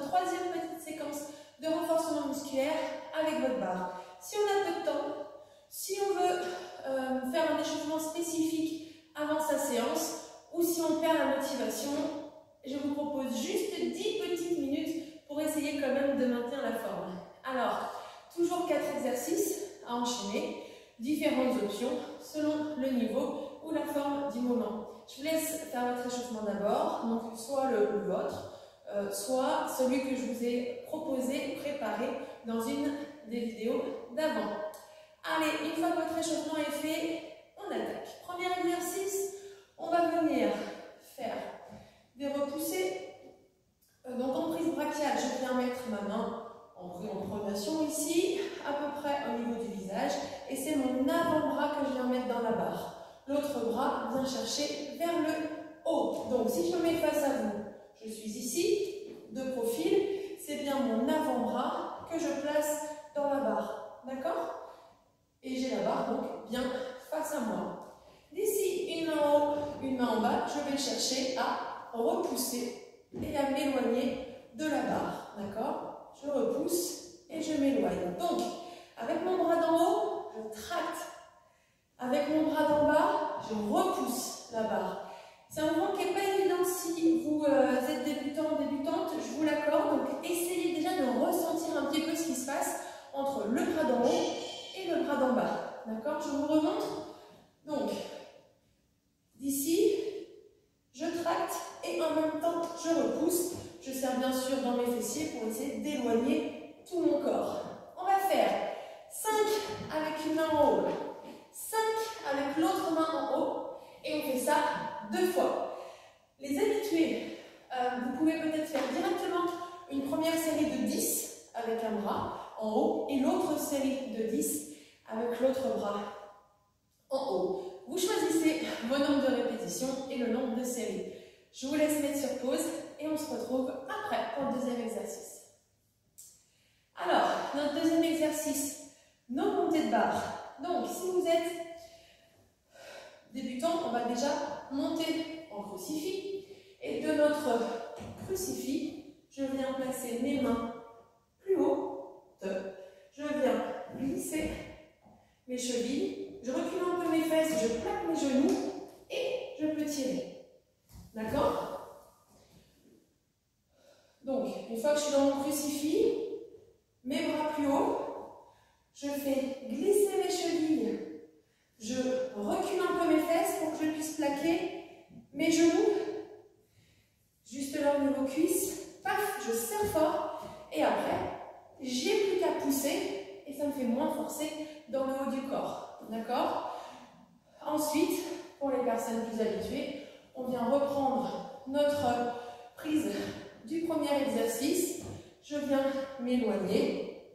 troisième petite séquence de renforcement musculaire avec votre barre. Si on a peu de temps, si on veut faire un échauffement spécifique avant sa séance, ou si on perd la motivation, je vous propose juste 10 petites minutes pour essayer quand même de maintenir la forme. Alors, toujours 4 exercices à enchaîner, différentes options selon le niveau ou la forme du moment. Je vous laisse faire votre échauffement d'abord, donc soit le vôtre, soit celui que je vous ai proposé, préparé dans une des vidéos d'avant. Allez, une fois que votre échauffement est fait, on attaque. Premier exercice, on va venir faire des repoussées. Donc en prise brachiale, je viens mettre ma main en pronation ici, à peu près au niveau du visage, et c'est mon avant-bras que je viens mettre dans la barre. L'autre bras vient chercher vers le haut. Donc si je me mets face à vous, je suis ici, de profil, c'est bien mon avant-bras que je place dans la barre. D'accord? Et j'ai la barre donc bien face à moi. D'ici, une main en haut, une main en bas, je vais chercher à repousser et à m'éloigner de la barre. D'accord? Je repousse et je m'éloigne. Donc, avec mon bras d'en haut, je tracte. Avec mon bras d'en bas, je repousse la barre. C'est un mouvement qui n'est pas évident si vous êtes débutant ou débutante, je vous l'accorde. Donc, essayez déjà de ressentir un petit peu ce qui se passe entre le bras d'en haut et le bras d'en bas. D'accord? Je vous remontre. Donc, d'ici, je tracte et en même temps, je repousse. Je serre bien sûr dans mes fessiers pour essayer d'éloigner tout mon corps. On va faire 5 avec une main en haut, 5 avec l'autre main en haut et on fait ça 2 fois. Les habitués, vous pouvez peut-être faire directement une première série de 10 avec un bras en haut et l'autre série de 10 avec l'autre bras en haut. Vous choisissez vos nombres de répétitions et le nombre de séries. Je vous laisse mettre sur pause et on se retrouve après pour le deuxième exercice. Alors, notre deuxième exercice, nos montées de barre. Donc, si vous êtes débutant, on va déjà monter en crucifix. Et de notre crucifix, je viens placer mes mains plus haut. Je viens glisser mes chevilles. Je recule un peu mes fesses, je plaque mes genoux et je peux tirer. D'accord? Donc, une fois que je suis dans mon crucifix, mes bras plus haut, je fais glisser mes chevilles, je recule un peu mes fesses pour que je puisse plaquer mes genoux, juste là au niveau cuisse, paf, je serre fort, et après, j'ai plus qu'à pousser, et ça me fait moins forcer dans le haut du corps. D'accord? Ensuite, pour les personnes plus habituées, on vient reprendre notre prise du premier exercice. Je viens m'éloigner,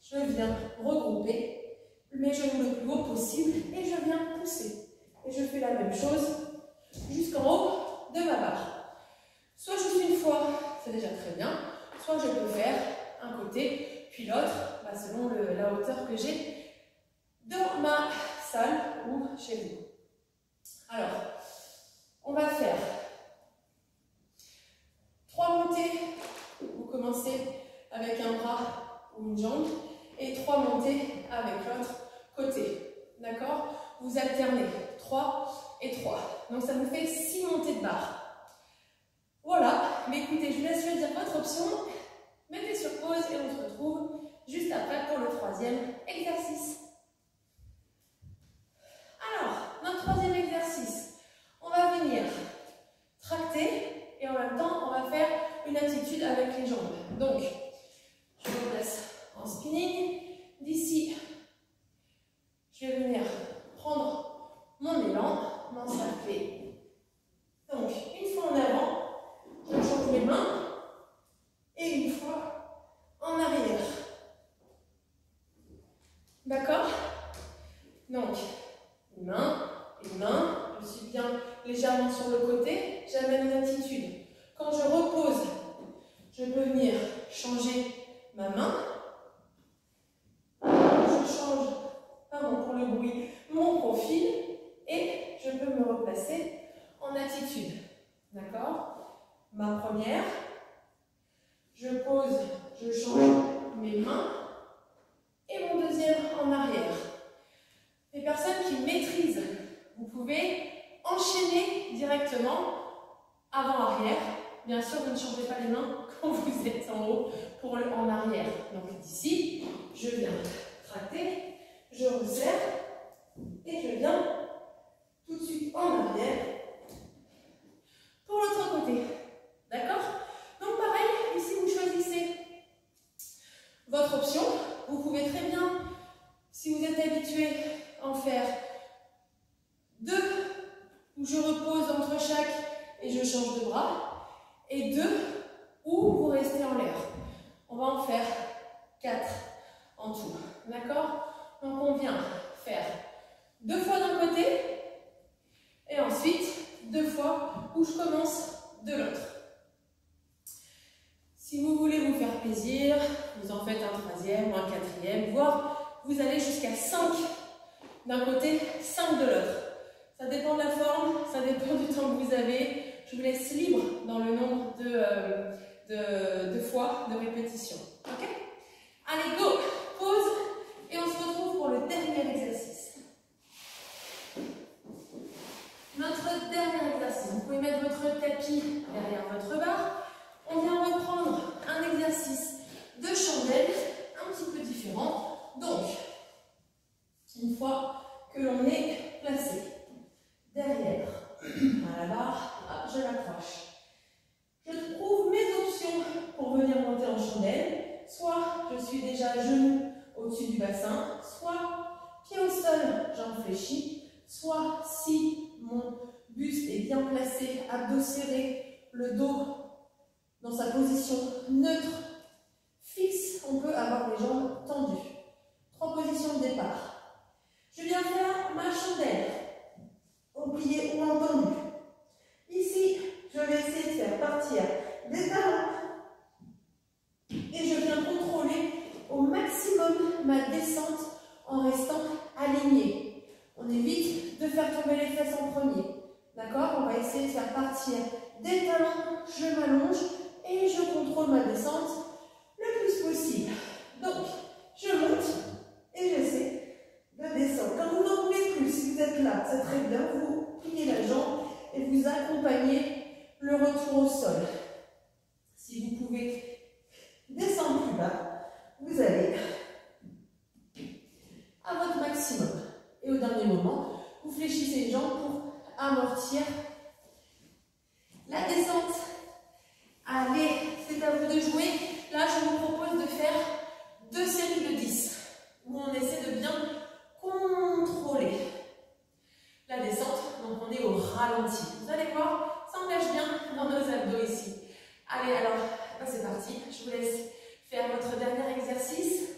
je viens regrouper mes genoux le plus haut possible et je viens pousser. Et je fais la même chose jusqu'en haut de ma barre. Soit je fais une fois, c'est déjà très bien, soit je peux faire un côté puis l'autre, selon la hauteur que j'ai dans ma salle ou chez vous. Alors, on va faire 3 montées. Vous commencez avec un bras ou une jambe et 3 montées avec l'autre côté. D'accord? Vous alternez 3 et 3. Donc ça vous fait 6 montées de barre. Voilà. Mais écoutez, je vous laisse choisir votre option. Mettez sur pause et on se retrouve juste après pour le troisième exercice. Alors, notre troisième exercice, on va venir tracter et en même temps, on va faire une attitude avec les jambes. Donc, je me place en spinning. D'ici, je vais venir prendre mon élan, m'encercler. Donc, une fois en avant, je change mes mains et une fois en arrière. D'accord? Donc, une main, je suis bien légèrement sur le côté, j'amène une attitude. Quand je repose, je peux venir changer ma main. Je change, pardon pour le bruit, mon profil et je peux me replacer en attitude. D'accord? Ma première, je pose pose, je change mes mains. Et mon deuxième en arrière. Les personnes qui maîtrisent, vous pouvez enchaîner directement avant-arrière. Bien sûr, vous ne changez pas les mains quand vous êtes en haut pour le en arrière. Donc d'ici, je viens tracter, je resserre et je viens tout de suite en arrière pour l'autre côté. D'accord? Donc pareil, ici vous choisissez votre option. Vous pouvez très bien, si vous êtes habitué, en faire 2 où je repose entre chaque et je change de bras, et 2 où vous restez en l'air. On va en faire 4 en tout. D'accord? Donc on vient faire 2 fois d'un côté et ensuite 2 fois où je commence de l'autre. Si vous voulez vous faire plaisir, vous en faites un 3e ou un 4e, voire vous allez jusqu'à 5 d'un côté, 5 de l'autre. Ça dépend de la forme, ça dépend du temps que vous avez. Je vous laisse libre dans le nombre de fois de répétition. Ok? Allez, go! Pause et on se retrouve pour le dernier exercice. Notre dernier exercice. Vous pouvez mettre votre tapis derrière votre barre. On vient reprendre un exercice de chandelle un petit peu différent. Donc, une fois que l'on est placé derrière à la barre, je l'accroche. Je trouve mes options pour venir monter en chandelle. Soit je suis déjà à genoux au-dessus du bassin, soit pied au sol, jambes fléchies, soit si mon buste est bien placé, abdos serrés, le dos dans sa position neutre, fixe, on peut avoir les jambes tendues. 3 positions de départ. Je viens faire ma chandelle, au plié ou en tendu. Ici, je vais essayer de faire partir des talons et je viens contrôler au maximum ma descente en restant aligné. On évite de faire tomber les fesses en premier. D'accord? On va essayer de faire partir des talons, je m'allonge et je contrôle ma descente le plus possible. Donc, je monte et j'essaie de descendre. Quand vous n'en pouvez plus, si vous êtes là, c'est très bien, vous pliez la jambe et vous accompagnez le retour au sol. Si vous pouvez descendre plus bas, vous allez à votre maximum. Et au dernier moment, vous fléchissez les jambes pour amortir la descente. Allez, c'est à vous de jouer. Là, je vous propose de faire 2 séries de 10, où on essaie de bien contrôler la descente. Donc, on est au ralenti. Vous allez voir, ça engage bien dans nos abdos ici. Allez, alors, c'est parti. Je vous laisse faire votre dernier exercice.